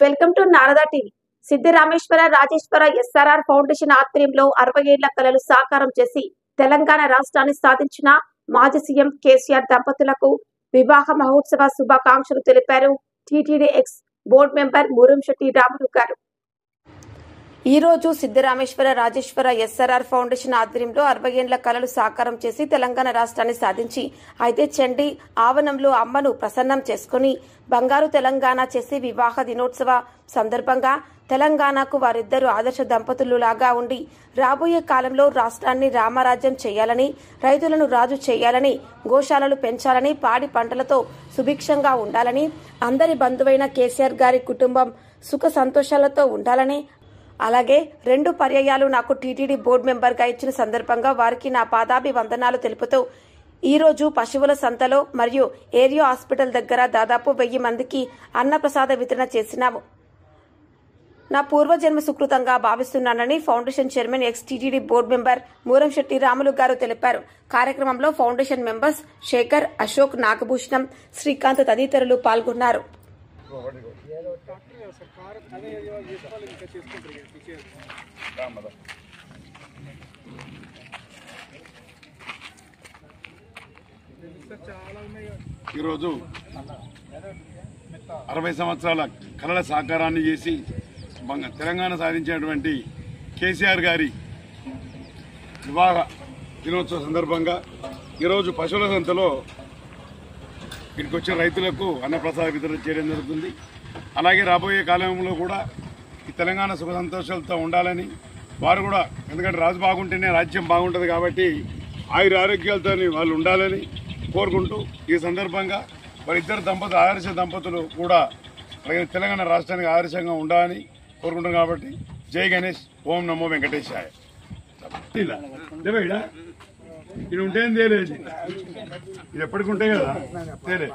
Welcome to Narada TV. Siddirameshwara Rajeshwara SRR foundation ఆధ్వర్యంలో 60 ఏళ్ల కలలు సాకారం చేసి తెలంగాణ రాష్ట్రాన్ని సాధించిన మాజీ సీఎం కేసీఆర్ దంపతులకు వివాహ మహోత్సవ శుభాకాంక్షలు తెలిపారు TTD X board member Muramshetti Ramulu గారు. ఈ రోజు సిద్దిరామేశ్వర రాజేశ్వర ఎస్ఆర్ఆర్ ఫౌండేషన్ ఆధ్వర్యంలో 60 ఏళ్ల కలలు సాకారం చేసి తెలంగాణ రాష్ట్రాన్ని సాధించి అయితే చండీ ఆవరణంలో అమ్మను ప్రసన్నం చేసుకుని బంగారు తెలంగాణ చేసి వివాహ దినోత్సవ సందర్భంగా తెలంగాణకు వారిద్దరూ ఆదర్శ దంపతులులాగా ఉండి రాబోయే కాలంలో రాష్ట్రాన్ని రామరాజ్యం చేయాలని, రైతులను రాజు చేయాలని, గోశాలలు పెంచాలని, పాడి పంటలతో సుభిక్షంగా ఉండాలని, అందరి బంధువైన కేసీఆర్ గారి కుటుంబం సుఖ సంతోషాలతో ఉండాలని, అలాగే 2 పర్యాయాలు నాకు టీటీడీ బోర్డు మెంబర్గా ఇచ్చిన సందర్భంగా వారికి నా పాదాభివందనాలు తెలుపుతూ ఈ రోజు పశువుల సంతలో మరియు ఏరియా హాస్పిటల్ దగ్గర దాదాపు 1000 మందికి అన్నప్రసాద వితరణ చేసినాము. నా పూర్వజన్మ సుకృతంగా భావిస్తున్నానని foundation chairman ex TTD board member Muramshetti Ramulu garu తెలిపారు. కార్యక్రమంలో ఫౌండేషన్ మెంబర్స్ శేఖర్, అశోక్, నాగభూషణం, శ్రీకాంత్ తదితరులు పాల్గొన్నారు. ఈరోజు 60 సంవత్సరాల కళల సాకారాన్ని చేసి తెలంగాణ సాధించినటువంటి కేసీఆర్ గారి వివాహ దినోత్సవ సందర్భంగా ఈరోజు పశువుల సంతలో ఇక్కడికి వచ్చిన రైతులకు అన్నప్రసాద వితరణ చేయడం జరుగుతుంది. అలాగే రాబోయే కాలంలో కూడా ఈ తెలంగాణ సుఖ సంతోషాలతో ఉండాలని వారు కూడా, ఎందుకంటే రాజు బాగుంటేనే రాజ్యం బాగుంటుంది కాబట్టి ఆయుర ఆరోగ్యాలతో వాళ్ళు ఉండాలని కోరుకుంటూ ఈ సందర్భంగా వారిద్దరు దంపతులు ఆదర్శ దంపతులు కూడా తెలంగాణ రాష్ట్రానికి ఆదర్శంగా ఉండాలని కోరుకుంటున్నాం. కాబట్టి జై గణేష్, ఓం నమో వెంకటేశాయ. ఇది ఉంటేం తేలేదు, ఇది ఎప్పటికి ఉంటాయి కదా తేలే.